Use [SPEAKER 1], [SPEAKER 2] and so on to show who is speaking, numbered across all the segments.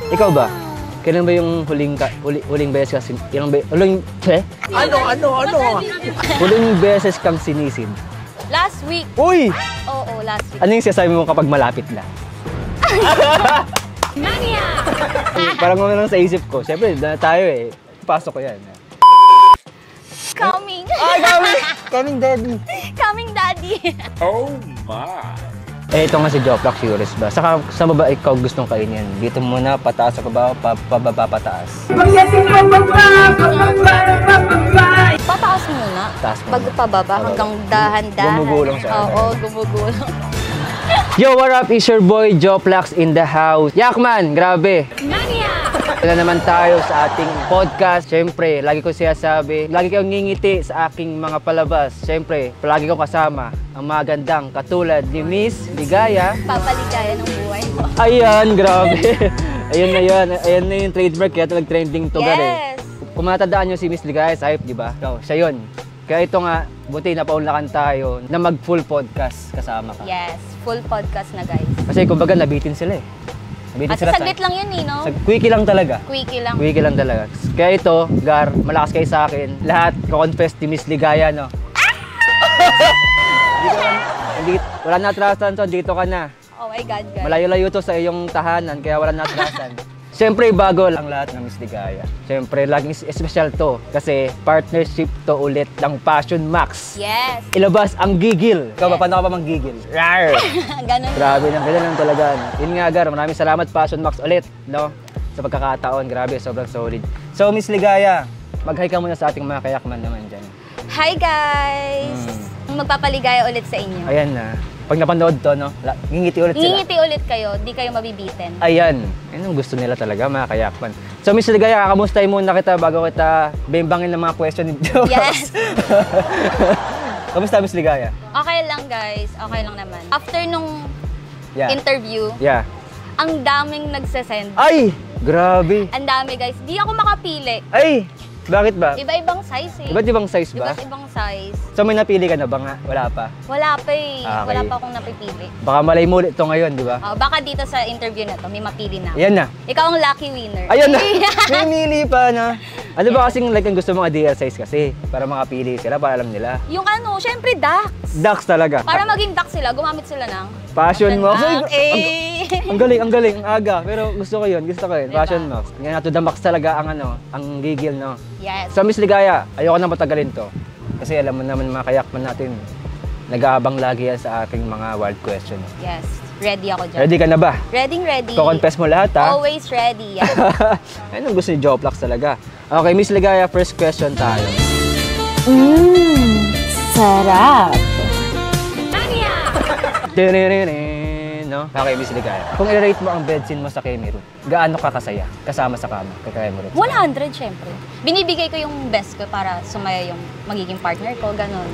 [SPEAKER 1] Ikaw ba? Kailan ba yung huling beses kasi huling beses kang sinisid?
[SPEAKER 2] Last week.
[SPEAKER 1] Uy!
[SPEAKER 2] Oo, last week.
[SPEAKER 1] Ano yung sinasabi mo kapag malapit na?
[SPEAKER 2] Mania!
[SPEAKER 1] Parang ano lang sa isip ko. Siyempre, tayo eh. Pasok ko yan.
[SPEAKER 2] Coming.
[SPEAKER 1] Ay, coming daddy.
[SPEAKER 2] Coming daddy.
[SPEAKER 3] Oh my!
[SPEAKER 1] Eh, ito nga si Joplak, curious ba? Saka, saan ba ikaw gustong kainin? Dito muna, pataas o pababa, pataas?
[SPEAKER 2] Pataas muna.
[SPEAKER 1] Taas muna.
[SPEAKER 2] Pag pababa, hanggang dahan-dahan.
[SPEAKER 1] Gumugulong siya.
[SPEAKER 2] Oo, gumugulong.
[SPEAKER 1] Yo, what up? It's your boy, Joplax in the house. Yakman, grabe.
[SPEAKER 2] Mania!
[SPEAKER 1] Wala naman tayo sa ating podcast. Siyempre, lagi ko sinasabi, lagi kayong ngingiti sa aking mga palabas. Siyempre, palagi ko kasama ang mga gandang katulad ni Miss Ligaya.
[SPEAKER 2] Papaligaya ng buhay mo.
[SPEAKER 1] Ayan, grabe. Ayan na yun. Ayan na yung trademark. Kaya nag-trending to
[SPEAKER 2] Yes!
[SPEAKER 1] Kung matandaan nyo si Miss Ligaya sa hype, di ba? No, siya yun. Kaya ito nga, buti napaunlakan tayo na mag-full podcast kasama ka.
[SPEAKER 2] Yes, full podcast na guys.
[SPEAKER 1] Kasi kumbaga nabitin sila eh.
[SPEAKER 2] Kasi saglit lang yun eh, no?
[SPEAKER 1] Quickie lang talaga.
[SPEAKER 2] Quickie lang.
[SPEAKER 1] Quickie lang talaga. Kaya ito, Gar, malakas kayo sa akin. Lahat, ko-confess ni Miss Ligaya, no? Wala na atrasan to, dito ka na.
[SPEAKER 2] Oh my God, guys.
[SPEAKER 1] Malayo-layo to sa iyong tahanan, kaya wala na atrasan. Siyempre, bago ang lahat ng Miss Ligaya. Siyempre, laging special to kasi partnership to ulit ng Passion Max.
[SPEAKER 2] Yes.
[SPEAKER 1] Ilabas ang gigil. Ikaw ba, paano ka pa manggigil? Rawr!
[SPEAKER 2] Ganun.
[SPEAKER 1] Grabe, ganun lang talaga. Yun nga, Gar, maraming salamat Passion Max ulit, no? Sa pagkakataon, grabe, sobrang solid. So, Miss Ligaya, mag-hi ka muna sa ating mga kayakman naman dyan.
[SPEAKER 2] Hi guys! Magpapaligaya ulit sa inyo.
[SPEAKER 1] Ayan na. Pag napanood to, no? Ngingiti ulit sila.
[SPEAKER 2] Ngingiti ulit kayo, di kayo mabibitin.
[SPEAKER 1] Ayan. Yan ang gusto nila talaga, mga kayakman. So, Miss Ligaya, kamustahin muna kita bago kita bembangin ng mga question ni Joe.
[SPEAKER 2] Yes!
[SPEAKER 1] Kamusta, Miss Ligaya?
[SPEAKER 2] Okay lang guys, okay lang naman. After nung
[SPEAKER 1] Yeah.
[SPEAKER 2] interview,
[SPEAKER 1] Yeah.
[SPEAKER 2] ang daming nagsesend.
[SPEAKER 1] Ay! Grabe!
[SPEAKER 2] Ang dami guys, di ako makapili.
[SPEAKER 1] Ay! Bakit ba?
[SPEAKER 2] Iba-ibang size eh.
[SPEAKER 1] Iba't ibang size ba?
[SPEAKER 2] Iba't ibang size.
[SPEAKER 1] So, may napili ka na ba nga? Wala pa?
[SPEAKER 2] Wala pa eh.
[SPEAKER 1] Okay.
[SPEAKER 2] Wala pa akong napipili.
[SPEAKER 1] Baka malay mo ulit ito ngayon, di ba?
[SPEAKER 2] Baka dito sa interview na to, may mapili na.
[SPEAKER 1] Ayan na.
[SPEAKER 2] Ikaw ang lucky winner.
[SPEAKER 1] Ayan na! May mili pa na. Ano ba kasing like ang gusto mga DL size kasi? Para makapili sila, para alam nila.
[SPEAKER 2] Yung ano, syempre ducks.
[SPEAKER 1] Ducks talaga.
[SPEAKER 2] Para maging duck sila, gumamit sila ng
[SPEAKER 1] Passion Max.
[SPEAKER 2] Eh.
[SPEAKER 1] Ang galing, ang aga. Pero gusto ko yun.
[SPEAKER 2] Diba?
[SPEAKER 1] Passion Max. Nga to the max talaga ang ano, ang gigil, no?
[SPEAKER 2] Yes.
[SPEAKER 1] So, Miss Ligaya, ayoko nang patagalin to. Kasi alam mo naman mga kayakman natin, nag-aabang lagi yan sa aking mga wild question.
[SPEAKER 2] Yes. Ready ako dyan.
[SPEAKER 1] Ready ka na ba?
[SPEAKER 2] Ready.
[SPEAKER 1] Ko-confess mo lahat, ha?
[SPEAKER 2] Always ready. Yes.
[SPEAKER 1] Ayun ang gusto ni Joplax talaga. Okay, Miss Ligaya, first question tayo.
[SPEAKER 2] Sarap.
[SPEAKER 1] No? Okay, Miss Ligaya. Kung i-rate mo ang bed scene mo sa Kemi Room, gaano ka kasaya kasama sa kama kay Kemi Room?
[SPEAKER 2] 100 syempre. Binibigay ko yung best ko para sumaya yung magiging partner ko, ganun.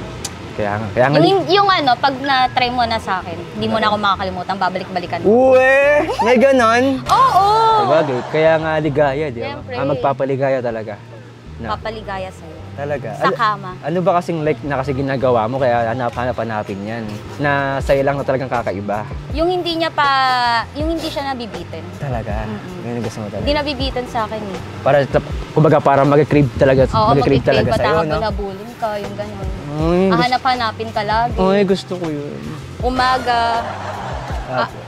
[SPEAKER 1] Kaya nga.
[SPEAKER 2] Yung ano, pag na-try mo na sa akin, hindi mo na ako makakalimutan, babalik-balikan mo.
[SPEAKER 1] Uwe! May ganon?
[SPEAKER 2] Oo!
[SPEAKER 1] Sabagay, kaya nga ligaya, di ba?
[SPEAKER 2] Siyempre.
[SPEAKER 1] Magpapaligaya talaga. No?
[SPEAKER 2] Papaligaya sa'yo.
[SPEAKER 1] Talaga.
[SPEAKER 2] Sa kama.
[SPEAKER 1] Ano ba kasing like na kasi ginagawa mo kaya hanap-hanapin yan? Na sa'yo lang na talagang kakaiba.
[SPEAKER 2] Yung hindi siya nabibitin.
[SPEAKER 1] Talaga? Yun ang gusto mo talaga?
[SPEAKER 2] Hindi nabibitin sa akin eh.
[SPEAKER 1] Kumbaga para mag-crave talaga,
[SPEAKER 2] Oo,
[SPEAKER 1] mag-crave talaga
[SPEAKER 2] bata
[SPEAKER 1] sa'yo,
[SPEAKER 2] habang
[SPEAKER 1] no?
[SPEAKER 2] nabulin ka, yung gano'n.
[SPEAKER 1] Ay,
[SPEAKER 2] Hanap-hanapin ka lagi.
[SPEAKER 1] Ay, gusto ko yun.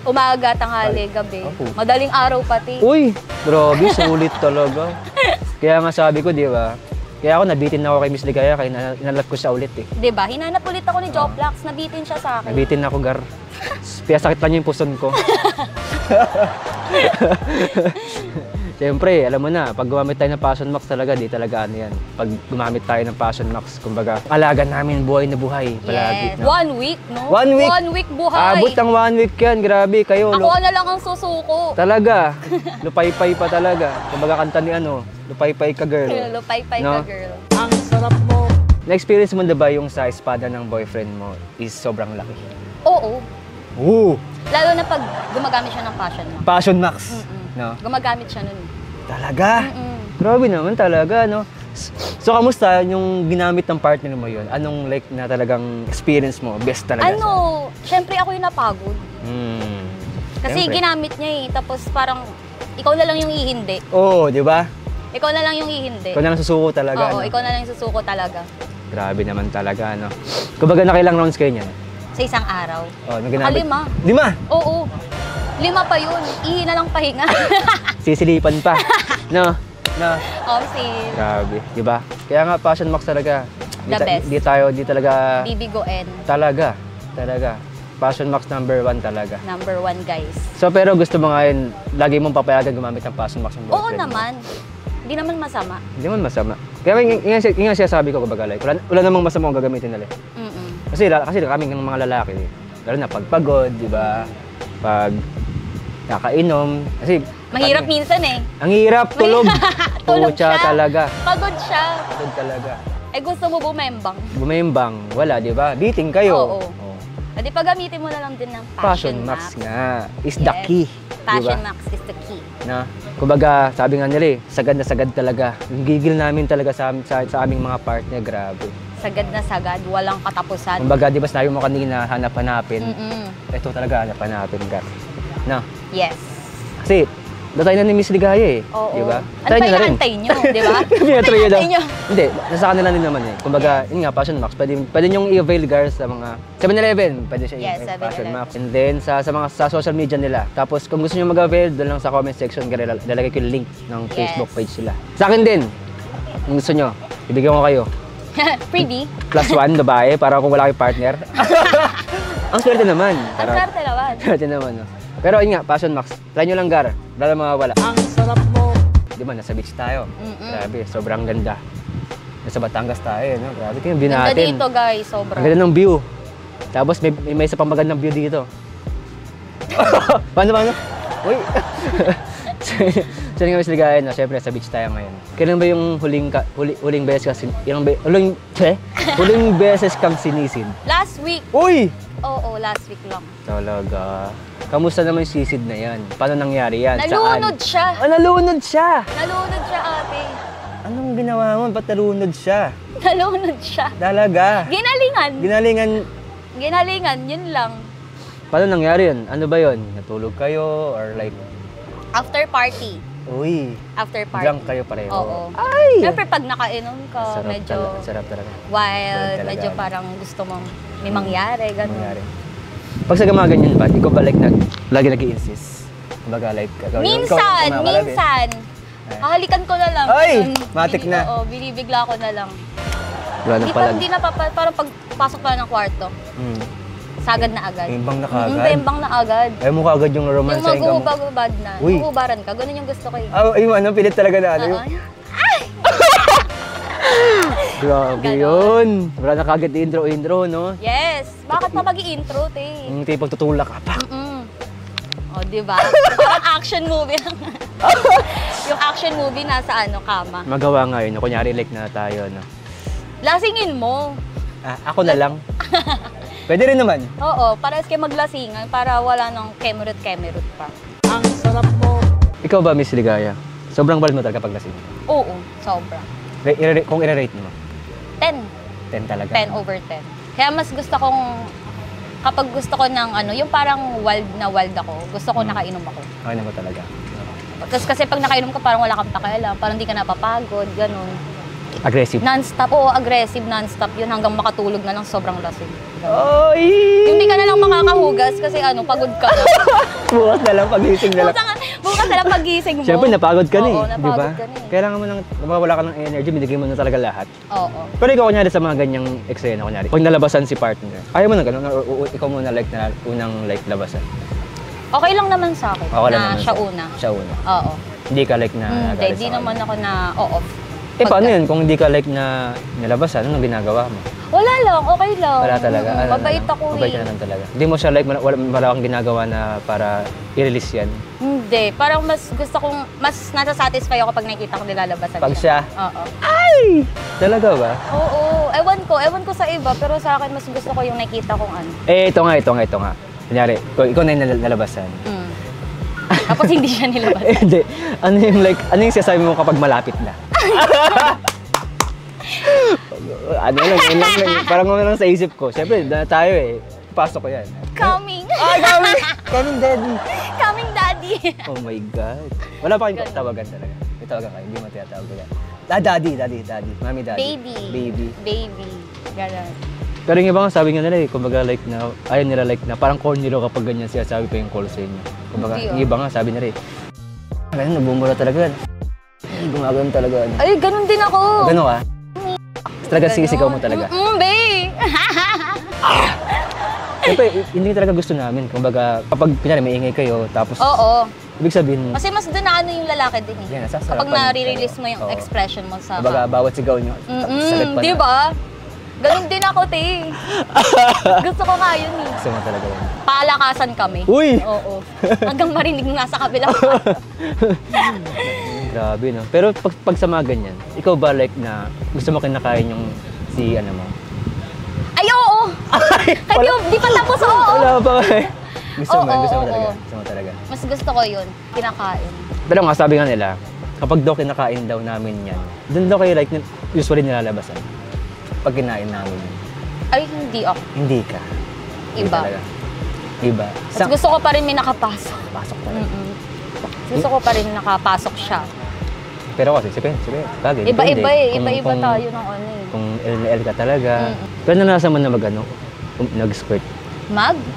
[SPEAKER 2] Umaga, tanghali, gabi. Madaling araw pati.
[SPEAKER 1] Uy, grabe, sulit talaga. Kaya nga sabi ko, di ba? Kaya ako nabitin na ako kay Miss Ligaya, kaya inalat ko siya ulit eh.
[SPEAKER 2] Diba? Hinanap ulit ako ni Joplax, nabitin siya sa akin.
[SPEAKER 1] Nabitin ako, Gar. Kaya sakit pa niya yung puson ko. Siyempre, alam mo na, pag gumamit tayo ng Passion Max talaga, di talaga ano yan. Pag gumamit tayo ng Passion Max, kumbaga, alaga namin buhay na buhay. Palagi,
[SPEAKER 2] Yes.
[SPEAKER 1] no?
[SPEAKER 2] 1 week, no?
[SPEAKER 1] 1 week?
[SPEAKER 2] 1 week buhay.
[SPEAKER 1] Abot ng 1 week yan, grabe kayo.
[SPEAKER 2] Ako na lang ang susuko.
[SPEAKER 1] Talaga, lupay-pay pa talaga. Kumbaga kanta ni ano, lupay-pay ka girl.
[SPEAKER 2] Lupay-pay
[SPEAKER 1] No?
[SPEAKER 2] ka, girl.
[SPEAKER 3] Ang sarap mo!
[SPEAKER 1] Na-experience mo na ba yung sa espada ng boyfriend mo is sobrang laki?
[SPEAKER 2] Oo.
[SPEAKER 1] Ooh!
[SPEAKER 2] Lalo na pag gumagamit siya ng passion mo.
[SPEAKER 1] Passion Max, no?
[SPEAKER 2] Gumagamit siya nun.
[SPEAKER 1] Talaga? Grabe naman talaga, no? So, kamusta yung ginamit ng partner mo yun? Anong like na talagang experience mo? Best talaga?
[SPEAKER 2] Ano, syempre ako yung napagod.
[SPEAKER 1] Hmm.
[SPEAKER 2] Kasi
[SPEAKER 1] Siyempre.
[SPEAKER 2] ginamit niya eh. Tapos parang ikaw na lang yung ihindi.
[SPEAKER 1] Oo, di ba?
[SPEAKER 2] Ikaw na lang yung ihindi.
[SPEAKER 1] Ikaw na lang susuko talaga.
[SPEAKER 2] Oo,
[SPEAKER 1] ano?
[SPEAKER 2] ikaw na lang yung susuko talaga.
[SPEAKER 1] Grabe naman talaga, ano. Kumbaga nakailang rounds kayo niyan?
[SPEAKER 2] Sa isang araw.
[SPEAKER 1] Oh, ginamit.
[SPEAKER 2] 5.
[SPEAKER 1] 5?
[SPEAKER 2] Oo. 5 pa yun. Ihi na lang pahinga.
[SPEAKER 1] Sisilipan pa. No? No?
[SPEAKER 2] Oh, si
[SPEAKER 1] Grabe, di ba? Kaya nga, Passion Max talaga.
[SPEAKER 2] The best.
[SPEAKER 1] Di talaga,
[SPEAKER 2] Bibigoen.
[SPEAKER 1] talaga. Passion Max number 1 talaga.
[SPEAKER 2] Number 1, guys.
[SPEAKER 1] So, pero gusto mo ngayon, lagi mong papayagan gumamit ng Passion Max ng
[SPEAKER 2] Oo
[SPEAKER 1] boyfriend mo?
[SPEAKER 2] naman. Hindi naman masama.
[SPEAKER 1] Hindi man masama. Kaya yung sinasabi ko, kumbaga, like, wala namang masama kung gagamitin nila. Kasi kami ng mga lalaki, lalo na pagpagod, di ba? Pag nakainom. Kasi,
[SPEAKER 2] Mahirap minsan eh.
[SPEAKER 1] ang hirap, tulog.
[SPEAKER 2] Tulog
[SPEAKER 1] Pucha
[SPEAKER 2] siya.
[SPEAKER 1] talaga.
[SPEAKER 2] Pagod siya.
[SPEAKER 1] Pagod talaga.
[SPEAKER 2] Eh gusto mo bumembang.
[SPEAKER 1] Bumimbang, wala, di ba? Beating kayo.
[SPEAKER 2] Oo. Adi pagamitin mo na lang din ng
[SPEAKER 1] Passion
[SPEAKER 2] Passion
[SPEAKER 1] Max
[SPEAKER 2] Max.
[SPEAKER 1] nga is the
[SPEAKER 2] Yes.
[SPEAKER 1] key.
[SPEAKER 2] Passion
[SPEAKER 1] Diba?
[SPEAKER 2] Max is the key.
[SPEAKER 1] Na, kumbaga, sabi nga nila sagad na sagad talaga. Yung gigil namin talaga sa aming mga partner, grabe.
[SPEAKER 2] Sagad na sagad, walang katapusan.
[SPEAKER 1] Kumbaga, di ba sabi mo kanina, hanap-hanapin.
[SPEAKER 2] Mm-mm.
[SPEAKER 1] Ito talaga, hanap-hanapin, gar. Na,
[SPEAKER 2] Yes.
[SPEAKER 1] kasi, datay na ni Miss Ligaya eh.
[SPEAKER 2] Oo.
[SPEAKER 1] Di ba?
[SPEAKER 2] Ano ba yung antay nyo, di ba?
[SPEAKER 1] Pinatry
[SPEAKER 2] Ano ba
[SPEAKER 1] daw.
[SPEAKER 2] yung antay nyo?
[SPEAKER 1] Hindi, nasa kanila din naman eh. Kumbaga, yun nga, Passion Max. Pwede nyong i-avail, guys, sa mga 7-Eleven. Pwede siya
[SPEAKER 2] Yes,
[SPEAKER 1] i-avail, Passion
[SPEAKER 2] 7-Eleven.
[SPEAKER 1] Max. And then, sa social media nila. Tapos, kung gusto nyo mag-avail, doon lang sa comment section, lalagay ko yung link ng
[SPEAKER 2] Yes.
[SPEAKER 1] Facebook page sila. Sa akin din, kung gusto nyo, ibigyan ko kayo.
[SPEAKER 2] Pretty.
[SPEAKER 1] +1, babae, para kung wala kayong partner. Ang swerte naman.
[SPEAKER 2] Ang swerte naman.
[SPEAKER 1] Swerte naman, no? Pero yun nga, Passion Max. Try nyo lang, gar. Lalo mawawala.
[SPEAKER 3] Ang sarap mo.
[SPEAKER 1] Di ba, nasa beach tayo.
[SPEAKER 2] Mm-mm.
[SPEAKER 1] Grabe, sobrang ganda. Nasa Batangas tayo, no? Grabe, tingnan view
[SPEAKER 2] Ganda
[SPEAKER 1] natin.
[SPEAKER 2] dito guys, sobra.
[SPEAKER 1] Ang ganda ng view. Tapos may isa pang magandang view dito. Paano? Uy! So nga, Miss Ligaya, no? Siyempre, sa beach tayo ngayon. Kailan ba yung huling beses huling beses kang sinisid?
[SPEAKER 2] Last week.
[SPEAKER 1] Uy!
[SPEAKER 2] Oo, last week lang.
[SPEAKER 1] Talaga. Kamusta naman yung sisid na yan? Paano nangyari yan?
[SPEAKER 2] Nalunod siya.
[SPEAKER 1] Ah, nalunod siya!
[SPEAKER 2] Nalunod siya, ate.
[SPEAKER 1] Anong ginawa mo? Ba't nalunod siya?
[SPEAKER 2] Nalunod siya.
[SPEAKER 1] Talaga.
[SPEAKER 2] Ginalingan.
[SPEAKER 1] Ginalingan.
[SPEAKER 2] Yun lang.
[SPEAKER 1] Paano nangyari yun? Ano ba yun? Natulog kayo? Or like,
[SPEAKER 2] After party.
[SPEAKER 1] uy,
[SPEAKER 2] After party.
[SPEAKER 1] drunk kayo pareho?
[SPEAKER 2] Oo.
[SPEAKER 1] Ay!
[SPEAKER 2] Siyempre, pag nakainom ka,
[SPEAKER 1] Sarap
[SPEAKER 2] medyo
[SPEAKER 1] talaga. Sarap talaga.
[SPEAKER 2] wild,
[SPEAKER 1] talaga.
[SPEAKER 2] medyo parang gusto mong may mangyari,
[SPEAKER 1] Ano
[SPEAKER 2] gano'n.
[SPEAKER 1] nangyari? Pag sa mga ganyan ba, ikaw ba like lagi nag-i-insist? Kumbaga like,
[SPEAKER 2] Minsan. Hahalikan ko na lang.
[SPEAKER 1] Ay!
[SPEAKER 2] Ganun.
[SPEAKER 1] Matik na.
[SPEAKER 2] Oo, binibigla ko na lang.
[SPEAKER 1] Wala nang palag.
[SPEAKER 2] Hindi na parang pagpasok pa ng kwarto, sagad na agad.
[SPEAKER 1] Bembang na kagad?
[SPEAKER 2] Bembang na agad.
[SPEAKER 1] Ayaw mo kagad yung romance
[SPEAKER 2] Yung mag-uubag-ubad na.
[SPEAKER 1] Uy.
[SPEAKER 2] Mag-uubaran ka. Ganun yung gusto ko eh.
[SPEAKER 1] Ay, ano, pilit talaga na ano
[SPEAKER 2] Oo.
[SPEAKER 1] yun. Grabe
[SPEAKER 2] Ganon.
[SPEAKER 1] yun. Wala na kagad intro, no?
[SPEAKER 2] Yes! Bakit pa mag-i-intro, te?
[SPEAKER 1] Yung tipong tutulak ka pa.
[SPEAKER 2] O, di ba? Parang action movie lang. Yung action movie nasa kama.
[SPEAKER 1] Magawa nga yun. Kunyari like na tayo, no?
[SPEAKER 2] Lasingin mo.
[SPEAKER 1] Ako na lang. Pwede rin naman.
[SPEAKER 2] Oo, para kayo maglasingan para wala nang kemerut-kemerut pa.
[SPEAKER 3] Ang sarap mo.
[SPEAKER 1] Ikaw ba, Miss Ligaya? Sobrang bal mo talaga pag lasing.
[SPEAKER 2] Oo, sobra.
[SPEAKER 1] Kung i-rate mo,
[SPEAKER 2] 10.
[SPEAKER 1] 10 talaga.
[SPEAKER 2] 10/10. Kaya mas gusto kong, kapag gusto ko ng yung parang wild na wild ako, gusto ko nakainom ako.
[SPEAKER 1] Okay na mo talaga.
[SPEAKER 2] Tapos kasi pag nakainom ka, parang wala kang pakialam, parang hindi ka napapagod, ganun.
[SPEAKER 1] Aggressive.
[SPEAKER 2] Non-stop, oo, aggressive, non-stop yun hanggang makatulog na lang sobrang lasing.
[SPEAKER 1] Oy!
[SPEAKER 2] Hindi ka na lang makakahugas kasi pagod ka na.
[SPEAKER 1] Bukas na lang, pagising na lang.
[SPEAKER 2] Bukas na lang pagising mo.
[SPEAKER 1] Siyempre, napagod ka na
[SPEAKER 2] Oo,
[SPEAKER 1] di
[SPEAKER 2] napagod
[SPEAKER 1] ba?
[SPEAKER 2] ka na eh.
[SPEAKER 1] Kailangan mo nang, wala ka ng energy, binigay mo na talaga lahat.
[SPEAKER 2] Oo.
[SPEAKER 1] Pero ikaw, kunyari sa mga ganyang eksena, kunyari, pag nalabasan si partner, ayaw mo na gano'n, or ikaw muna like na unang like labasan.
[SPEAKER 2] Okay lang naman sa akin
[SPEAKER 1] Okay lang
[SPEAKER 2] na
[SPEAKER 1] naman
[SPEAKER 2] siya
[SPEAKER 1] sa-
[SPEAKER 2] una.
[SPEAKER 1] Siya una.
[SPEAKER 2] Oo.
[SPEAKER 1] Hindi ka like na
[SPEAKER 2] Hindi,
[SPEAKER 1] nagalit
[SPEAKER 2] di
[SPEAKER 1] sa
[SPEAKER 2] naman
[SPEAKER 1] kanya.
[SPEAKER 2] ako na off.
[SPEAKER 1] Paano yun? Kung hindi ka like na nalabasan, anong ginagawa mo?
[SPEAKER 2] Wala lang, okay lang.
[SPEAKER 1] Wala talaga. Ano
[SPEAKER 2] Mabait
[SPEAKER 1] lang?
[SPEAKER 2] ako
[SPEAKER 1] Mabait
[SPEAKER 2] eh.
[SPEAKER 1] ka naman talaga. Hindi mo siya like, wala kang ginagawa na para i-release yan.
[SPEAKER 2] Hindi, parang mas nasa-satisfy ako pag nakikita ko nilalabasan
[SPEAKER 1] Pag siya,
[SPEAKER 2] Oo.
[SPEAKER 1] ay! Talaga ba?
[SPEAKER 2] Oo, ewan ko sa iba, pero sa akin mas gusto ko yung nakita kong ano.
[SPEAKER 1] Ito nga. Kunyari, ikaw na yung nalabasan.
[SPEAKER 2] Tapos hindi siya nilabas.
[SPEAKER 1] Hindi. Ano yung sasabi mo kapag malapit na? Yun lang. Parang lang sa isip ko. Siyempre, tayo pasok ko yan.
[SPEAKER 2] Coming.
[SPEAKER 1] Ay, coming daddy.
[SPEAKER 2] Coming daddy.
[SPEAKER 1] Oh my God. Wala pa kayong tawagan talaga. May tawagan kayo, hindi mo tinatawag talaga. Daddy. Mami, daddy.
[SPEAKER 2] Baby. Ganon.
[SPEAKER 1] Pero yung iba nga sabi nga nila kumbaga like na, ayaw nila like na parang corny raw kapag ganyan siya sabi pa yung call sa inyo. Kumbaga,
[SPEAKER 2] Hindi,
[SPEAKER 1] yung iba nga sabi nila ganun, nabumura talaga. Gumagano talaga.
[SPEAKER 2] Ay, ganun din ako.
[SPEAKER 1] Gano'n ka? Talaga sisigaw mo talaga.
[SPEAKER 2] Babe!
[SPEAKER 1] Siyempre, hindi talaga gusto namin. Kumbaga, kapag kunyari may ingay kayo, tapos
[SPEAKER 2] Oo.
[SPEAKER 1] ibig sabihin,
[SPEAKER 2] Kasi mas doon na ano yung lalaki din eh.
[SPEAKER 1] yan, nasasarapan.
[SPEAKER 2] Kapag nare-release mo yung
[SPEAKER 1] Oo.
[SPEAKER 2] expression mo sa...
[SPEAKER 1] Kumbaga, bawat sigaw nyo, sagat pa
[SPEAKER 2] Di
[SPEAKER 1] na.
[SPEAKER 2] ba? Ganun din ako, te. Gusto ko nga yun eh.
[SPEAKER 1] Gusto mo talaga yan.
[SPEAKER 2] Palakasan kami.
[SPEAKER 1] Uy!
[SPEAKER 2] Oo. Hanggang marinig mo nasa kabilang.
[SPEAKER 1] Grabe, no? Pero pag sa mga ganyan, ikaw ba like na gusto mo kinakain yung si ano mo?
[SPEAKER 2] Ay, oo! Kasi di pa tapos, oo.
[SPEAKER 1] Wala pa eh. Gusto mo,
[SPEAKER 2] Oo,
[SPEAKER 1] gusto mo
[SPEAKER 2] oo,
[SPEAKER 1] talaga.
[SPEAKER 2] oo.
[SPEAKER 1] Gusto mo talaga.
[SPEAKER 2] Mas gusto ko yun. Kinakain.
[SPEAKER 1] Pero nga, sabi nga nila, kapag daw kinakain daw namin yan, doon daw kayo like, usually nilalabasan. Pag kinain namin yan.
[SPEAKER 2] Ay, hindi ako.
[SPEAKER 1] Hindi ka. Hindi
[SPEAKER 2] Iba.
[SPEAKER 1] talaga. Iba.
[SPEAKER 2] Mas gusto ko pa rin may nakapasok.
[SPEAKER 1] Pasok talaga.
[SPEAKER 2] Gusto ko pa rin nakapasok siya.
[SPEAKER 1] Pero kasi, sige, bagay.
[SPEAKER 2] Iba-iba
[SPEAKER 1] depende.
[SPEAKER 2] eh. Iba-iba tayo ng ano eh.
[SPEAKER 1] Kung L na L ka talaga. Pero naranasan mo na mag-ano? Nag-squirt.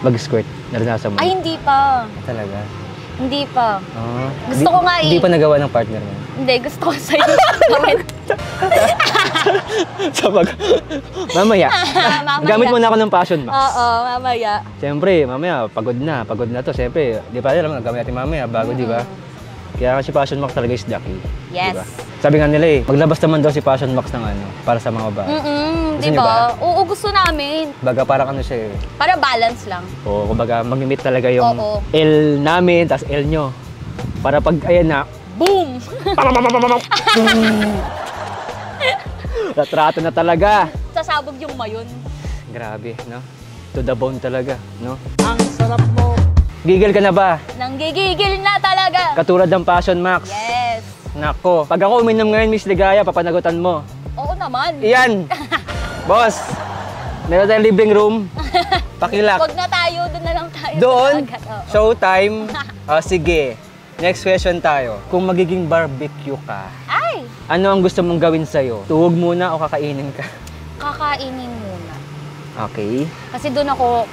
[SPEAKER 1] Mag-squirt. Naranasan mo?
[SPEAKER 2] Ay, hindi pa.
[SPEAKER 1] Talaga?
[SPEAKER 2] Hindi pa.
[SPEAKER 1] Ah,
[SPEAKER 2] Gusto ko nga eh.
[SPEAKER 1] Hindi pa nagawa ng partner mo?
[SPEAKER 2] Hindi, gusto ko sa'yo gawin.
[SPEAKER 1] Sabag. Mamaya.
[SPEAKER 2] Mamaya.
[SPEAKER 1] Gamit mo na ako ng Passion Max.
[SPEAKER 2] Oo, mamaya.
[SPEAKER 1] Siyempre, mamaya, pagod na to. Siyempre, di pa alam, gamit natin mamaya, bago, di ba? Kaya kasi Passion Max talaga is the key.
[SPEAKER 2] Yes.
[SPEAKER 1] Diba? Sabi nga nila maglabas naman daw si Passion Max ng ano, para sa mga babae. Gusto
[SPEAKER 2] Di
[SPEAKER 1] niyo
[SPEAKER 2] ba? Oo, gusto namin.
[SPEAKER 1] Baga parang ano siya eh.
[SPEAKER 2] Para balance lang.
[SPEAKER 1] O, kumbaga, mag-meet talaga yung
[SPEAKER 2] Oo.
[SPEAKER 1] L namin, tas L nyo. Para pag, ayan na,
[SPEAKER 2] Boom!
[SPEAKER 1] ratrato na talaga.
[SPEAKER 2] Sasabog yung mayon.
[SPEAKER 1] Grabe, no? To the bone talaga, no?
[SPEAKER 3] Ang sarap mo.
[SPEAKER 1] Gigil ka na ba?
[SPEAKER 2] Nanggigigil na talaga.
[SPEAKER 1] Katulad ng Passion Max.
[SPEAKER 2] Yes.
[SPEAKER 1] Nako, pag ako uminom ngayon, Miss Ligaya, papanagutan mo.
[SPEAKER 2] Oo naman.
[SPEAKER 1] Iyan! Boss! Meron tayong libreng room. Pakilak.
[SPEAKER 2] Huwag na tayo, doon na lang tayo.
[SPEAKER 1] Doon,
[SPEAKER 2] Agad, oo.
[SPEAKER 1] showtime. Sige. Next question tayo. Kung magiging barbecue ka,
[SPEAKER 2] Ay!
[SPEAKER 1] ano ang gusto mong gawin sa'yo? Tuhog muna o kakainin ka?
[SPEAKER 2] Kakainin muna.
[SPEAKER 1] Okay.
[SPEAKER 2] Kasi doon ako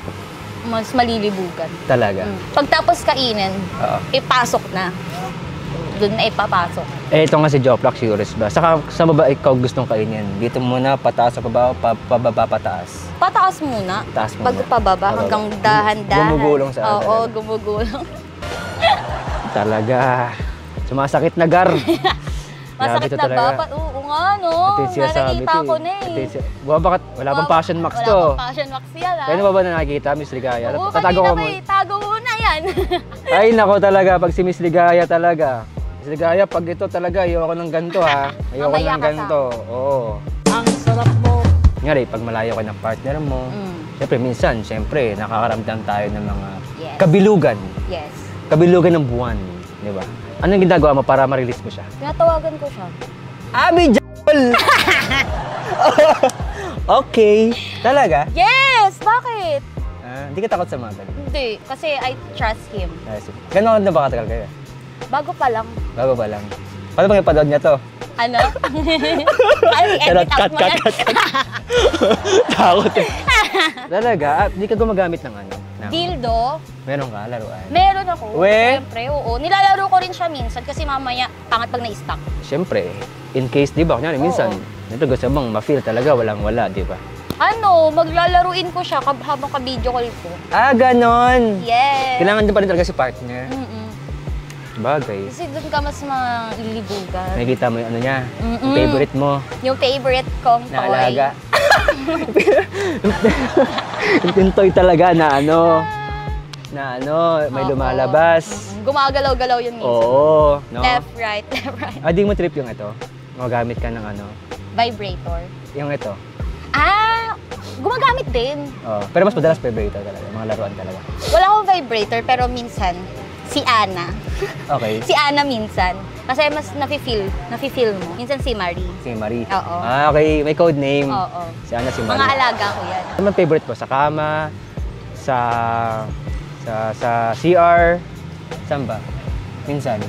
[SPEAKER 2] mas malilibugan.
[SPEAKER 1] Talaga.
[SPEAKER 2] Pagtapos kainin,
[SPEAKER 1] Oo.
[SPEAKER 2] ipasok na. Doon na ipapasok.
[SPEAKER 1] Ito nga si Joplak, curious ba? Saka sa baba ikaw gustong kainin? Dito muna, pataas sa pababa, pababa, pataas.
[SPEAKER 2] Pataas muna.
[SPEAKER 1] Taas muna.
[SPEAKER 2] Pagpababa hanggang dahan-dahan.
[SPEAKER 1] Gumugulong sa
[SPEAKER 2] Oo, gumugulong.
[SPEAKER 1] Talaga. Sumasakit na gar.
[SPEAKER 2] Masakit na ba? Oo nga, no? Nakikita ko na eh.
[SPEAKER 1] Bakit? Wala pang Passion Max to.
[SPEAKER 2] Wala pang Passion Max yan, ah.
[SPEAKER 1] Kaya ba na nakikita, Miss Ligaya?
[SPEAKER 2] Oo,
[SPEAKER 1] Tatago
[SPEAKER 2] kanina
[SPEAKER 1] ko mo.
[SPEAKER 2] may tago mo na yan.
[SPEAKER 1] Ay, nako talaga. Pag si Miss Ligaya talaga. Miss Ligaya, pag ito talaga, ayoko ng ganito ha. Ayoko
[SPEAKER 2] Mamaya
[SPEAKER 1] ng
[SPEAKER 2] ka
[SPEAKER 1] ganito. Oo.
[SPEAKER 3] Ang sarap mo.
[SPEAKER 1] Nga pag malayo ka ng partner mo, siyempre, minsan, siyempre, nakakaramdam tayo ng mga
[SPEAKER 2] Yes.
[SPEAKER 1] kabilugan.
[SPEAKER 2] Yes.
[SPEAKER 1] Kabilugan ng buwan. Di ba? Anong ginagawa mo para ma-release mo siya?
[SPEAKER 2] Tinatawagan ko siya.
[SPEAKER 1] Abi Jol! Okay. Talaga?
[SPEAKER 2] Yes! Bakit?
[SPEAKER 1] Hindi ka takot sa mga ganun.
[SPEAKER 2] Hindi. Kasi I trust him.
[SPEAKER 1] Gano'n na ba katagal kayo?
[SPEAKER 2] Bago pa lang.
[SPEAKER 1] Bago pa lang. Paano bang ipanood niya to?
[SPEAKER 2] Ano? Ay, edit out mo yan.
[SPEAKER 1] Takot eh. Talaga? Hindi ka gumagamit ng ano?
[SPEAKER 2] Dildo?
[SPEAKER 1] Meron ka, laruan?
[SPEAKER 2] Meron ako.
[SPEAKER 1] We?
[SPEAKER 2] Siyempre, oo. Nilalaro ko rin siya minsan kasi mamaya pangat pag na-stock.
[SPEAKER 1] Siyempre, in case, di ba? Kunyari, minsan, ito gusto mong ma-feel talaga walang-wala, di ba?
[SPEAKER 2] Ano, maglalaruin ko siya habang ka-video call ko.
[SPEAKER 1] Ganon!
[SPEAKER 2] Yes.
[SPEAKER 1] Kailangan din pa rin talaga si partner. Bagay.
[SPEAKER 2] Kasi doon ka mas malilibugan.
[SPEAKER 1] Nakikita mo yung ano niya, yung favorite mo,
[SPEAKER 2] Yung favorite kong toy.
[SPEAKER 1] na alaga. Yung toy talaga na may
[SPEAKER 2] Oo.
[SPEAKER 1] lumalabas.
[SPEAKER 2] Gumagalaw-galaw yun minsan.
[SPEAKER 1] Oo, no?
[SPEAKER 2] Left, right, left, right.
[SPEAKER 1] Di mo trip yung ito? Magamit ka ng ano?
[SPEAKER 2] Vibrator.
[SPEAKER 1] Yung ito?
[SPEAKER 2] Gumagamit din.
[SPEAKER 1] Pero mas madalas vibrator talaga, mga laruan talaga.
[SPEAKER 2] Wala akong vibrator pero minsan, si Ana.
[SPEAKER 1] Okay.
[SPEAKER 2] Si Ana minsan. Kasi mas nafe-feel mo. Minsan si Marie.
[SPEAKER 1] Si Marie.
[SPEAKER 2] Oo.
[SPEAKER 1] Okay. May code name.
[SPEAKER 2] Oo.
[SPEAKER 1] Si Ana, si Marie.
[SPEAKER 2] Mga alaga ko yan.
[SPEAKER 1] Ano ang favorite mo? Sa kama? Sa CR? Saan ba? Minsan.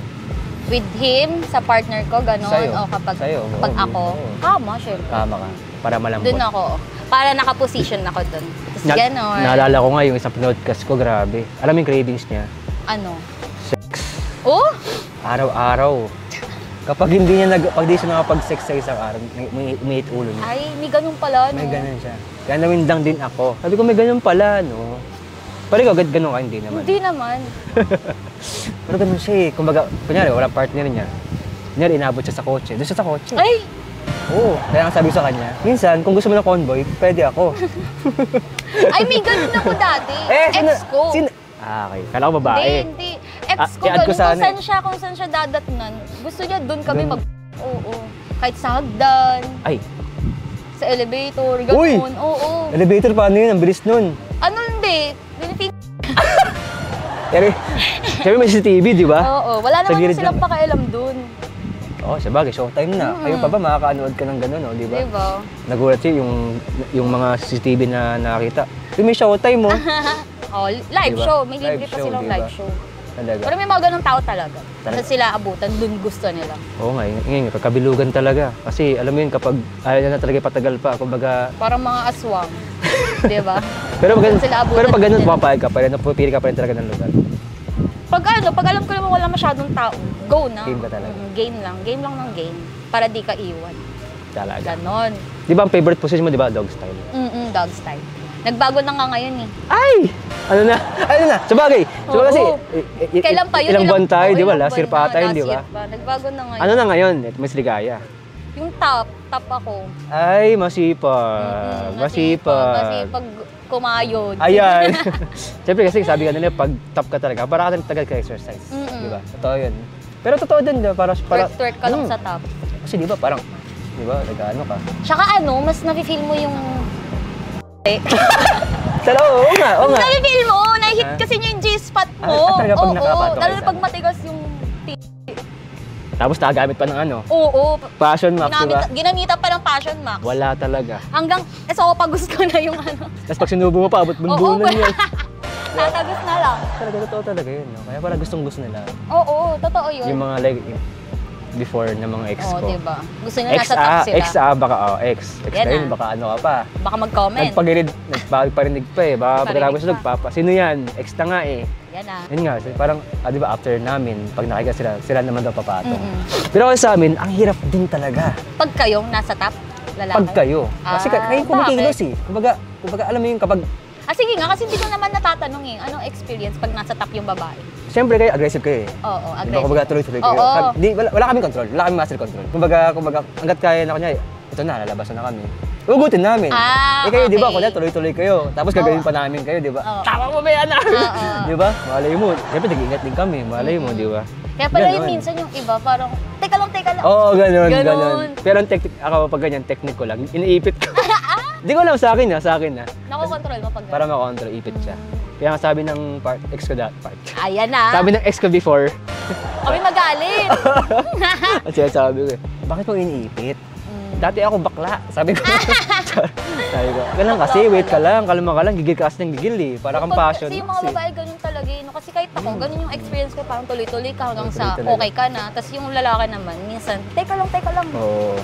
[SPEAKER 2] With him, sa partner ko, ganon.
[SPEAKER 1] Sa'yo.
[SPEAKER 2] O kapag
[SPEAKER 1] Sa'yo,
[SPEAKER 2] pag
[SPEAKER 1] oo,
[SPEAKER 2] ako,
[SPEAKER 1] oo.
[SPEAKER 2] kama, syempre.
[SPEAKER 1] Tama ka. Para malambot.
[SPEAKER 2] Doon ako. Para nakaposition ako doon. Tapos ganon.
[SPEAKER 1] Naalala ko nga yung isang podcast ko, grabe. Alam mo yung cravings niya?
[SPEAKER 2] Ano?
[SPEAKER 1] Sex.
[SPEAKER 2] Oh?
[SPEAKER 1] Araw-araw. Kapag hindi niya pag di siya nakapag-sex sa isang araw, may umiit ulo niya.
[SPEAKER 2] Ay, may ganun pala, no?
[SPEAKER 1] May ganun siya. Ganawin lang din ako. Sabi ko, may ganun pala, no? Pero ikaw, ganun ka, hindi naman.
[SPEAKER 2] Hindi naman.
[SPEAKER 1] Pero ganun siya eh. Kumbaga, kunyari, walang partner niya. Kunyari, inabot siya sa kotse. Doon siya sa kotse.
[SPEAKER 2] Ay!
[SPEAKER 1] Oo. Kaya nga sabi ko sa kanya, minsan, kung gusto mo ng convoy, pwede ako.
[SPEAKER 2] Ay, may ganun ako dati. Ex ko.
[SPEAKER 1] Okay. Kala ko babae.
[SPEAKER 2] Hindi. Ex ko,
[SPEAKER 1] i-add ko
[SPEAKER 2] ganun.
[SPEAKER 1] sana
[SPEAKER 2] Kung saan siya dadatnan. Gusto niya, doon kami Oo. Kahit sa hagdan,
[SPEAKER 1] Ay,
[SPEAKER 2] sa elevator,
[SPEAKER 1] Uy!
[SPEAKER 2] ganun. Oo.
[SPEAKER 1] elevator, paano yun? Ang bilis nun.
[SPEAKER 2] Ano hindi?
[SPEAKER 1] Pero, sabi may CCTV, di ba?
[SPEAKER 2] Oo. Wala
[SPEAKER 1] Sa
[SPEAKER 2] naman
[SPEAKER 1] gilid
[SPEAKER 2] silang
[SPEAKER 1] lang.
[SPEAKER 2] pakialam doon.
[SPEAKER 1] Oo, sabagay, showtime na. Kayo pa ba makakaanood ka ng gano'n, no? Di ba?
[SPEAKER 2] Diba?
[SPEAKER 1] Nagulat siya yung mga CCTV na nakita. Yung may showtime mo.
[SPEAKER 2] Oh, live
[SPEAKER 1] Diba?
[SPEAKER 2] show. May libre
[SPEAKER 1] Live
[SPEAKER 2] pa
[SPEAKER 1] show,
[SPEAKER 2] silang
[SPEAKER 1] diba?
[SPEAKER 2] live show.
[SPEAKER 1] Talaga.
[SPEAKER 2] Pero may mga ganong tao talaga.
[SPEAKER 1] Talaga.
[SPEAKER 2] Sa sila abutan, dun gusto nila.
[SPEAKER 1] Oo nga, ngayon, pagkabilugan talaga. Kasi alam mo yun, kapag ayaw na talaga patagal pa, kumbaga...
[SPEAKER 2] Parang mga aswang. Diba?
[SPEAKER 1] Pero pag,
[SPEAKER 2] Sila abutan
[SPEAKER 1] pero pag ganun,
[SPEAKER 2] nila.
[SPEAKER 1] papayag ka pa rin, napupili ka pa rin talaga ng lugar.
[SPEAKER 2] Pag alam ko naman wala masyadong tao, go na.
[SPEAKER 1] Game ka talaga.
[SPEAKER 2] Game lang. Game lang ng game. Para di ka iwan.
[SPEAKER 1] Talaga.
[SPEAKER 2] Ganon.
[SPEAKER 1] Di ba ang favorite position mo, di ba? Dog style.
[SPEAKER 2] Dog style. Nagbago na nga ngayon eh.
[SPEAKER 1] Ay! Ano na? Ano na? Sabagay.
[SPEAKER 2] Oo.
[SPEAKER 1] Kasi,
[SPEAKER 2] Kailan pa yun?
[SPEAKER 1] ilang buwan tayo,
[SPEAKER 2] Oo,
[SPEAKER 1] di ba?
[SPEAKER 2] ilang
[SPEAKER 1] Last year
[SPEAKER 2] buwan
[SPEAKER 1] pa
[SPEAKER 2] na,
[SPEAKER 1] tayo, di ba?
[SPEAKER 2] last year pa. Nagbago na ngayon.
[SPEAKER 1] Ano na ngayon? Mas ligaya.
[SPEAKER 2] Yung top ako.
[SPEAKER 1] Ay, masipag.
[SPEAKER 2] Masipag kumayod.
[SPEAKER 1] Ayan. Siyempre kasi sabi ka nila, pag top ka talaga, para ka tagal ka exercise.
[SPEAKER 2] Mm-mm.
[SPEAKER 1] Di ba? Totoo yun. Pero totoo din, di ba? Para,
[SPEAKER 2] Twerk ka lang sa top.
[SPEAKER 1] Kasi di ba, parang, di ba, nag-ano ka?
[SPEAKER 2] Tsaka mas nafe-feel mo yung...
[SPEAKER 1] Tala, oo nga, oo nga.
[SPEAKER 2] Nafe-feel mo, nahit
[SPEAKER 1] Ah.
[SPEAKER 2] kasi niya yung G-spot mo.
[SPEAKER 1] Talaga pag
[SPEAKER 2] Oo,
[SPEAKER 1] nakapato ka
[SPEAKER 2] lalo
[SPEAKER 1] isa.
[SPEAKER 2] na pag matigas yung...
[SPEAKER 1] Tapos nakagamit pa ng ano,
[SPEAKER 2] Oo.
[SPEAKER 1] Passion Max, di ba?
[SPEAKER 2] Ginamitan pa ng Passion Max.
[SPEAKER 1] Wala talaga.
[SPEAKER 2] Hanggang, esophagus ko na yung ano.
[SPEAKER 1] Tapos pag sinubo mo pa, abot bunbunan yun.
[SPEAKER 2] Tatagos na lang.
[SPEAKER 1] Talaga, totoo talaga yun. No? Kaya parang gustong-gusto nila.
[SPEAKER 2] Oo, totoo yun.
[SPEAKER 1] Yung mga like, before na mga ex
[SPEAKER 2] Oo,
[SPEAKER 1] ko.
[SPEAKER 2] diba? Gusto nila nasa top sila.
[SPEAKER 1] Ex baka, ex. Ex
[SPEAKER 2] Yan
[SPEAKER 1] na yun,
[SPEAKER 2] ah.
[SPEAKER 1] baka ano ka pa.
[SPEAKER 2] Baka mag-comment.
[SPEAKER 1] Nagpaparinig pa eh. Baka pagkatapos
[SPEAKER 2] Parinig pa.
[SPEAKER 1] sino yan? Ex na nga eh.
[SPEAKER 2] Yan ah.
[SPEAKER 1] Yun nga, parang, di ba, after namin, pag nakika sila naman daw papatong.
[SPEAKER 2] Mm-mm.
[SPEAKER 1] Pero kasi sa amin, ang hirap din talaga.
[SPEAKER 2] Pag kayong nasa top, lalaki.
[SPEAKER 1] Pag kayo. Kasi kayo kumikilos eh. Kumbaga, alam mo yun, kapag,
[SPEAKER 2] Sige nga, kasi hindi ko naman natatanong eh. Anong experience pag nasa top yung babae?
[SPEAKER 1] siyempre kayo, aggressive kayo eh.
[SPEAKER 2] Oo,
[SPEAKER 1] Diba,
[SPEAKER 2] aggressive.
[SPEAKER 1] kumbaga, tuloy-tuloy kayo.
[SPEAKER 2] Oo.
[SPEAKER 1] Wala kaming control, wala kaming master control. Kumbaga, hanggat kaya na kanya, ito na, lalabas na kami. Ugutin namin.
[SPEAKER 2] Ah,
[SPEAKER 1] Kayo, di ba,
[SPEAKER 2] okay.
[SPEAKER 1] kunya, tuloy-tuloy kayo. Tapos gagawin pa namin kayo, di ba?
[SPEAKER 2] Oo.
[SPEAKER 1] Tama mo ba yan namin?
[SPEAKER 2] Oo.
[SPEAKER 1] Di ba? Malay mo. Siyempre, nag-iingat din kami. Malay mo, di ba?
[SPEAKER 2] Kaya pala yung
[SPEAKER 1] Ganon.
[SPEAKER 2] minsan yung iba, parang, teka lang.
[SPEAKER 1] Oo, ganun.
[SPEAKER 2] Ganon.
[SPEAKER 1] Pero ang ako pag ganyan, technique ko lang, iniipit ko. Di ko alam sa akin na.
[SPEAKER 2] Nakokontrol mo pag
[SPEAKER 1] Para makontrol, ipit siya. Kaya nga sabi ng ex ko
[SPEAKER 2] Ayan na.
[SPEAKER 1] sabi ng ex ko before,
[SPEAKER 2] Kami magalit.
[SPEAKER 1] ang sinasabi ko, bakit mo iniipit? Dati ako bakla, sabi ko. Sabi ko, ganun kasi, wait ka lang, kalma ka lang, gigil ka kasi ng gigil eh. Para kang passion.
[SPEAKER 2] Kasi yung mga babae ganun talaga eh. No? Kasi kahit ako, ganun yung experience ko, parang tuloy-tuloy ka hanggang sa
[SPEAKER 1] Tuloy-tuloy
[SPEAKER 2] okay ka na. Tapos yung lalaki naman, minsan, teka lang.
[SPEAKER 1] Oo.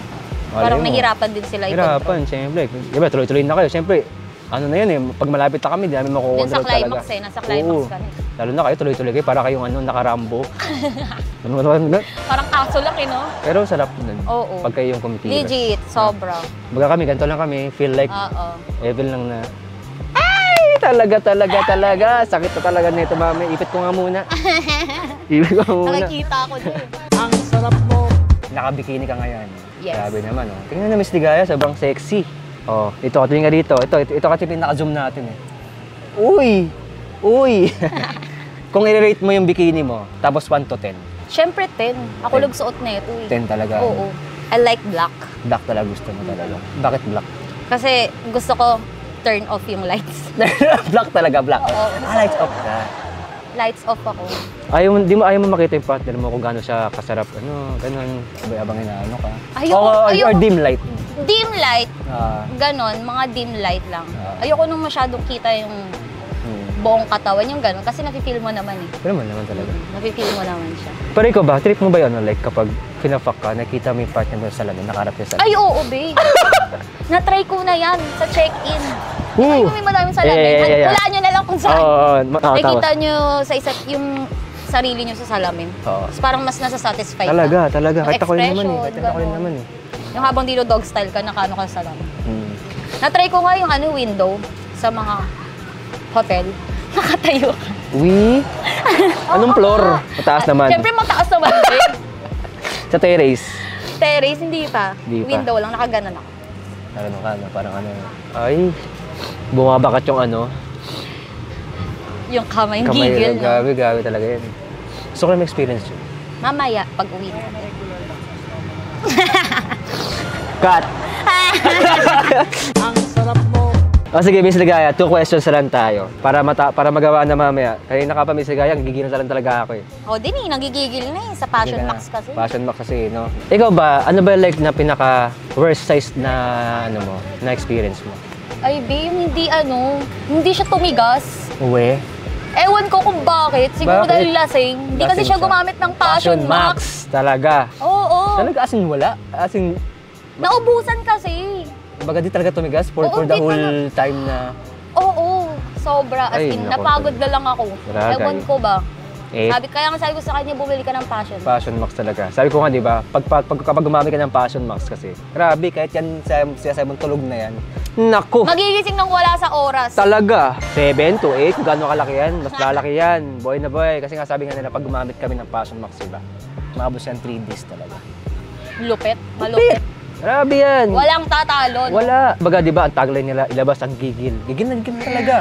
[SPEAKER 2] Parang
[SPEAKER 1] Malay mo.
[SPEAKER 2] nahihirapan din sila
[SPEAKER 1] Hirapan, siyempre. Diba, tuloy-tuloy na kayo. Siyempre, ano na yan eh, pag malapit na kami, di namin
[SPEAKER 2] Yan sa
[SPEAKER 1] makukontrol talaga.
[SPEAKER 2] climax eh, nasa climax
[SPEAKER 1] Oo.
[SPEAKER 2] ka na.
[SPEAKER 1] Lalo na kayo, tuloy-tuloy kayo, para kayong nakarambo.
[SPEAKER 2] Parang kaso lang eh, no?
[SPEAKER 1] Pero sarap nun.
[SPEAKER 2] Oo.
[SPEAKER 1] Pag kayo yung kumikilos.
[SPEAKER 2] Legit, sobra.
[SPEAKER 1] Baga kami, ganito lang kami, feel like
[SPEAKER 2] Oo.
[SPEAKER 1] level lang na, ay, talaga. Sakit na talaga nito, mami. Ipit ko nga muna. Ipit ko nga muna.
[SPEAKER 2] Nakikita ako din.
[SPEAKER 3] Ang sarap mo.
[SPEAKER 1] Nakabikini ka ngayon.
[SPEAKER 2] Yes.
[SPEAKER 1] Grabe naman, oh. Tingnan na, Miss Ligaya, sobrang sexy. Oh, ito, tingnan nga dito. Ito kasi pinaka-zoom natin eh. Uy! Kung i-rate mo yung bikini mo, tapos 1 to 10.
[SPEAKER 2] Siyempre 10. Ako
[SPEAKER 1] 10.
[SPEAKER 2] nagsuot na ito eh.
[SPEAKER 1] 10 talaga.
[SPEAKER 2] Oo. I like black.
[SPEAKER 1] Black talaga gusto mo talaga. Bakit black?
[SPEAKER 2] Kasi gusto ko turn off yung lights.
[SPEAKER 1] Black talaga, black.
[SPEAKER 2] Oo.
[SPEAKER 1] Lights off ka.
[SPEAKER 2] Lights off ako.
[SPEAKER 1] Ayaw mo makita yung partner mo kung gaano siya kasarap. Ganun. Sabay-abang inaano ka.
[SPEAKER 2] Ayoko.
[SPEAKER 1] Or dim light.
[SPEAKER 2] Dim light,
[SPEAKER 1] Ah,
[SPEAKER 2] ganon, mga dim light lang.
[SPEAKER 1] Ah.
[SPEAKER 2] Ayoko nung masyadong kita yung buong katawan, yung gano'n. Kasi nafe-feel mo naman eh.
[SPEAKER 1] Pero naman talaga.
[SPEAKER 2] Nafe-feel mo naman siya.
[SPEAKER 1] Pero ikaw ba, trip mo ba yun? Like kapag pinafuck ka, nakita mo yung partner mo sa salamin, nakaharap niya sa
[SPEAKER 2] Ay, oo, babe. Na-try ko na yan sa check-in.
[SPEAKER 1] Ooh.
[SPEAKER 2] Ay, may madaming salamin.
[SPEAKER 1] Yeah.
[SPEAKER 2] Hulaan nyo na lang kung saan.
[SPEAKER 1] Oo,
[SPEAKER 2] Nakikita nyo sa isa't yung sarili nyo sa salamin.
[SPEAKER 1] Oo.
[SPEAKER 2] Tapos parang mas nasa-satisfy ka.
[SPEAKER 1] Talaga.
[SPEAKER 2] Yung
[SPEAKER 1] Kahit ako rin naman eh.
[SPEAKER 2] expression,
[SPEAKER 1] Kahit ako rin
[SPEAKER 2] gano'n.
[SPEAKER 1] naman eh.
[SPEAKER 2] Yung habang dito dog style ka, nakaano ka sa salamin.
[SPEAKER 1] Hmm.
[SPEAKER 2] Na-try ko nga yung window sa mga hotel. Nakatayo ka.
[SPEAKER 1] Uy! Anong floor? Mataas naman.
[SPEAKER 2] Siyempre mataas naman din.
[SPEAKER 1] Sa terrace.
[SPEAKER 2] Terrace, hindi pa.
[SPEAKER 1] Hindi pa.
[SPEAKER 2] Window lang, nakaganon ako.
[SPEAKER 1] Ano ka na, parang ano. Ay, bumabakat yung ano.
[SPEAKER 2] Yung kamay, yung
[SPEAKER 1] Kamay,
[SPEAKER 2] gigil. No?
[SPEAKER 1] gabi talaga yan. Gusto ko na experience yun.
[SPEAKER 2] Mamaya, pag uwi na.
[SPEAKER 1] Cut!
[SPEAKER 3] Ang sarap mo.
[SPEAKER 1] O sige, Miss Ligaya, 2 questions na lang tayo. Para magawa na mamaya. Kanina ka pa, Miss Ligaya, gigil na lang talaga ako eh.
[SPEAKER 2] O, din eh, nagigigil na eh. Sa Passion
[SPEAKER 1] Sige na.
[SPEAKER 2] Max kasi.
[SPEAKER 1] Passion Max kasi, no? Ikaw ba, ano ba like na pinaka worst size na ano mo, na experience mo?
[SPEAKER 2] Ay, babe, hindi siya tumigas.
[SPEAKER 1] Uwe?
[SPEAKER 2] Ewan ko kung bakit. Siguro
[SPEAKER 1] Bakit?
[SPEAKER 2] dahil lasing. Hindi kasi
[SPEAKER 1] Lasing
[SPEAKER 2] siya
[SPEAKER 1] siya.
[SPEAKER 2] gumamit ng Passion Max.
[SPEAKER 1] Talaga.
[SPEAKER 2] Oo.
[SPEAKER 1] Talaga as in wala. As in,
[SPEAKER 2] Naubusan kasi.
[SPEAKER 1] baga di talaga tumigas for
[SPEAKER 2] Oo,
[SPEAKER 1] the
[SPEAKER 2] di
[SPEAKER 1] whole time na...
[SPEAKER 2] Oo. Sobra. As
[SPEAKER 1] Ay,
[SPEAKER 2] in,
[SPEAKER 1] naku,
[SPEAKER 2] napagod na lang ako.
[SPEAKER 1] Grabe.
[SPEAKER 2] Ewan ko ba.
[SPEAKER 1] Eh,
[SPEAKER 2] Kaya nga sabi ko sa kanya, bumili ka ng Passion Max.
[SPEAKER 1] Passion Max talaga. Sabi ko nga, di ba, kapag gumamit ka ng Passion Max kasi, grabe, kahit yan sa mong tulog na yan, naku!
[SPEAKER 2] Magigising nang wala sa oras.
[SPEAKER 1] Talaga, 7 to 8, kung gaano kalaki yan, mas lalaki yan, boy na boy. Kasi nga sabi nga nila, pag gumamit kami ng Passion Max, diba, maabos yan 3 days talaga.
[SPEAKER 2] Lupit. Malupit.
[SPEAKER 1] Grabe yan!
[SPEAKER 2] Walang tatalo. No?
[SPEAKER 1] Wala! Baga, di ba, ang tagline nila, ilabas ang gigil. Gigil na talaga.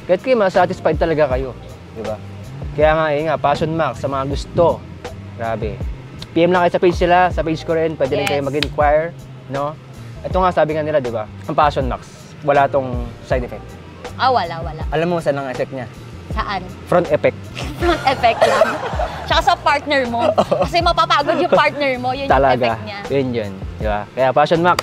[SPEAKER 1] Kahit kayo, masatisfied talaga kayo. Di ba? Kaya nga, Passion Max, sa mga gusto. Grabe. PM lang kayo sa page sila, sa page ko rin, pwede rin
[SPEAKER 2] Yes.
[SPEAKER 1] kayo mag-inquire, no? Ito nga, sabi nga nila, di ba? Ang Passion Max, wala tong side effect.
[SPEAKER 2] Wala.
[SPEAKER 1] Alam mo saan ang effect niya?
[SPEAKER 2] Saan?
[SPEAKER 1] Front effect.
[SPEAKER 2] Front effect lang. Tsaka sa partner mo. Kasi mapapagod yung partner mo, yun yung
[SPEAKER 1] Talaga.
[SPEAKER 2] effect niya.
[SPEAKER 1] Yun. Di ba? Kaya Passion Max,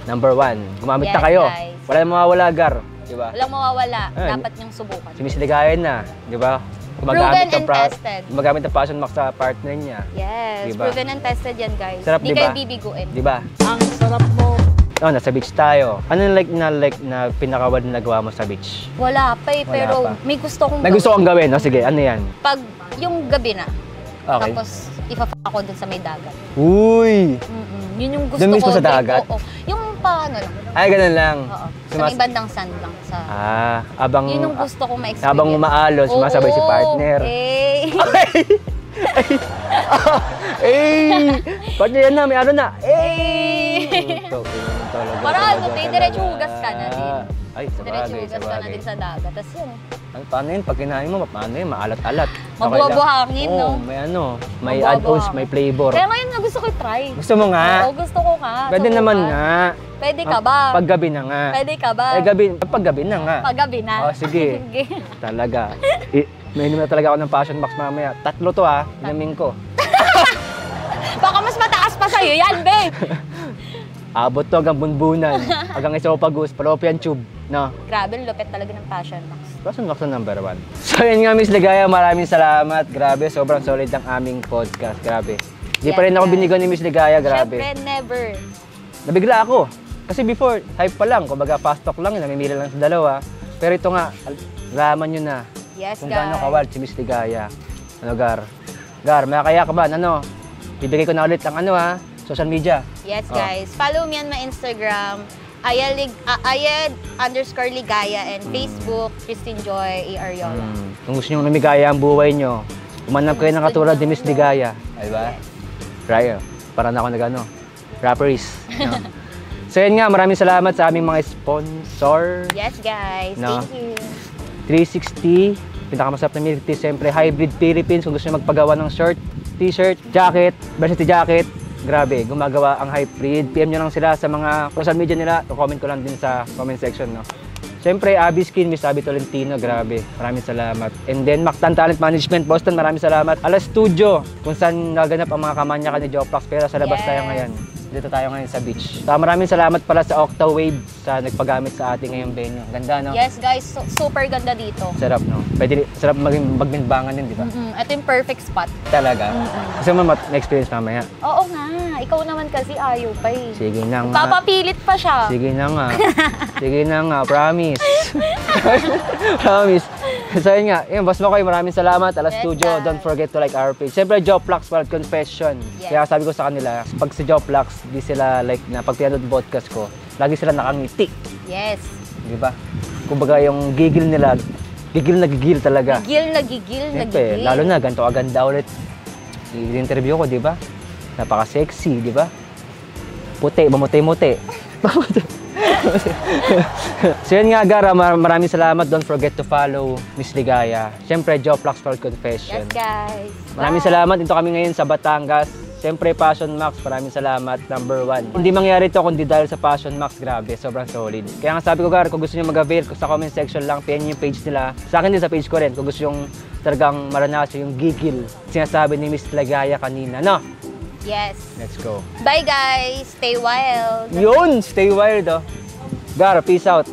[SPEAKER 1] number 1. Gumamit na
[SPEAKER 2] Yes,
[SPEAKER 1] kayo.
[SPEAKER 2] guys.
[SPEAKER 1] Wala nang mawawala, Gar. Di ba?
[SPEAKER 2] Walang mawawala.
[SPEAKER 1] Ayun.
[SPEAKER 2] Dapat niyang subukan.
[SPEAKER 1] Si Miss Ligayan na, di ba?
[SPEAKER 2] Proven and tested.
[SPEAKER 1] Gumagamit ng Passion Max sa partner niya.
[SPEAKER 2] Yes,
[SPEAKER 1] Diba?
[SPEAKER 2] proven and tested yan, guys.
[SPEAKER 1] Sarap,
[SPEAKER 2] Hindi
[SPEAKER 1] diba?
[SPEAKER 2] kayo bibiguin.
[SPEAKER 1] Di ba?
[SPEAKER 3] Ang sarap mo.
[SPEAKER 1] Oh, nasa beach tayo. Ano yung like na pinakawad na nagawa mo sa beach?
[SPEAKER 2] Wala pa eh,
[SPEAKER 1] Wala
[SPEAKER 2] pero
[SPEAKER 1] pa.
[SPEAKER 2] may gusto kong
[SPEAKER 1] May gusto kong gawin, no? Sige, ano yan?
[SPEAKER 2] Pag yung gabi na,
[SPEAKER 1] Okay.
[SPEAKER 2] tapos ipa-fuck ako dun sa may dagat.
[SPEAKER 1] Uy!
[SPEAKER 2] Yun yung gusto
[SPEAKER 1] Dun mismo
[SPEAKER 2] ko.
[SPEAKER 1] sa dagat?
[SPEAKER 2] Oo. Yung paano lang.
[SPEAKER 1] Ay, ganun lang.
[SPEAKER 2] Oo. Sa
[SPEAKER 1] Sumas-
[SPEAKER 2] may bandang sand lang.
[SPEAKER 1] abang...
[SPEAKER 2] Yun yung gusto kong ma-experience.
[SPEAKER 1] Habang umaalos, sumasabay si
[SPEAKER 2] Oo,
[SPEAKER 1] partner.
[SPEAKER 2] Eh.
[SPEAKER 1] Partner yan na, may ano na.
[SPEAKER 2] Para ano, diretso hugas ka na din.
[SPEAKER 1] Ay,
[SPEAKER 2] Diretso
[SPEAKER 1] sabagay,
[SPEAKER 2] hugas ka na din sa dagat. Tapos yun.
[SPEAKER 1] Paano yun? Pag kinain mo, paano yun? Maalat-alat.
[SPEAKER 2] Mabubuhangin,
[SPEAKER 1] Oo,
[SPEAKER 2] no?
[SPEAKER 1] may ano, may
[SPEAKER 2] Mabubuhangin.
[SPEAKER 1] add-ons, may flavor.
[SPEAKER 2] Kaya ngayon na gusto ko i-try.
[SPEAKER 1] Gusto mo nga?
[SPEAKER 2] Oo, gusto ko nga.
[SPEAKER 1] Pwede
[SPEAKER 2] Subukan.
[SPEAKER 1] naman nga.
[SPEAKER 2] Pwede ka ba?
[SPEAKER 1] Paggabi na nga.
[SPEAKER 2] Pwede ka ba?
[SPEAKER 1] Paggabi na nga.
[SPEAKER 2] Paggabi na.
[SPEAKER 1] Oh, sige. Talaga. May inom na talaga ako ng Passion Max mamaya. 3 to inamin ko.
[SPEAKER 2] Baka mas mataas pa sa'yo yan, babe.
[SPEAKER 1] Abot to hanggang bunbunan. Hanggang esophagus, fallopian tube. No?
[SPEAKER 2] Grabe, lupit talaga ng Passion Max.
[SPEAKER 1] Passion Max na number 1. So yun nga, Miss Ligaya, maraming salamat. Grabe, sobrang solid ang aming podcast. Grabe. Di pa
[SPEAKER 2] Yes,
[SPEAKER 1] rin ako
[SPEAKER 2] guys.
[SPEAKER 1] binigan ni Miss Ligaya, grabe.
[SPEAKER 2] Siyempre, never.
[SPEAKER 1] Nabigla ako. Kasi before, hype pa lang. Kumbaga, fast talk lang yun. Namimili lang sa dalawa. Pero ito nga, alaman nyo na
[SPEAKER 2] Yes,
[SPEAKER 1] kung
[SPEAKER 2] guys.
[SPEAKER 1] gaano ka-wild si Miss Ligaya. Ano, Gar? Gar, makakaya ka ba? Ano? Bibigay ko na ulit ang social media.
[SPEAKER 2] Yes,
[SPEAKER 1] Oh.
[SPEAKER 2] guys. Follow me on my Instagram, Ayad_Ligaya, and Facebook, Christine Joy A. Ariola.
[SPEAKER 1] Kung gusto nyo lumigaya ang buhay nyo, umanap kayo ng katulad ni Miss Ligaya. Ay ba? Raya, parang ako rapperies. No? So yun nga, maraming salamat sa aming mga sponsor.
[SPEAKER 2] Yes, guys.
[SPEAKER 1] No.
[SPEAKER 2] Thank you.
[SPEAKER 1] 360, pinakamasarap na milk tea, siyempre Hybrid Philippines, kung gusto nyo magpagawa ng shirt, t-shirt, jacket, varsity jacket, grabe, gumagawa ang Hybrid. PM nyo lang sila sa mga social media nila, comment ko lang din sa comment section, no? Siyempre, Abby Skin, Miss Abby Tolentino, grabe, maraming salamat. And then, Mactan Talent Management, Boston, maraming salamat. Alas Studio, kung saan naganap ang mga kamanyakan ni Joplax, pero sa labas
[SPEAKER 2] Yes.
[SPEAKER 1] tayo ngayon. Dito tayo ngayon sa beach. Maraming salamat pala sa Octawave sa nagpagamit sa ating ngayong venue. Ganda, no?
[SPEAKER 2] Yes guys, super ganda dito.
[SPEAKER 1] Sarap, no? Pwede, sarap magbinbangan din, di ba?
[SPEAKER 2] Ito yung perfect spot.
[SPEAKER 1] Talaga. Kasi mo na-experience mamaya.
[SPEAKER 2] Oo nga, ikaw naman kasi ayaw pa eh.
[SPEAKER 1] Sige na nga.
[SPEAKER 2] Papapilit pa siya.
[SPEAKER 1] Sige na nga. Sige na nga. Promise. Promise. So yun nga, yun, Boss Makoy, maraming salamat. Alas
[SPEAKER 2] Yes,
[SPEAKER 1] Studio,
[SPEAKER 2] guys.
[SPEAKER 1] don't forget to like our page. Siyempre, Joplax Wild Confession.
[SPEAKER 2] Yes.
[SPEAKER 1] Kaya sabi ko sa kanila, pag sa Joplax, di sila like na pag pinanood podcast ko, lagi sila nakangiti.
[SPEAKER 2] Yes.
[SPEAKER 1] Di ba? Kumbaga yung gigil nila, gigil talaga.
[SPEAKER 2] Gigil na gigil na
[SPEAKER 1] Siyempre,
[SPEAKER 2] gigil.
[SPEAKER 1] lalo na, ganito aganda ulit. I-interview ko, di ba? Napaka-sexy, di ba? Puti, mamuti-muti. So yun nga, Gara, maraming salamat. Don't forget to follow Miss Ligaya. Siyempre, Joplax World Confession.
[SPEAKER 2] Yes, guys.
[SPEAKER 1] Maraming
[SPEAKER 2] Bye.
[SPEAKER 1] salamat. Dito kami ngayon sa Batangas. Siyempre, Passion Max, maraming salamat. Number 1. Hindi mangyari ito kundi dahil sa Passion Max. Grabe, sobrang solid. Kaya nga sabi ko, Gar, kung gusto niyo mag-avail, sa comment section lang, PM niyo yung page nila. Sa akin din sa page ko rin, kung gusto yung talagang maranasan yung gigil. Sinasabi ni Miss Ligaya kanina, no?
[SPEAKER 2] Yes.
[SPEAKER 1] Let's go.
[SPEAKER 2] Bye guys. Stay wild.
[SPEAKER 1] Yun! Stay wild, oh. Gar, peace out.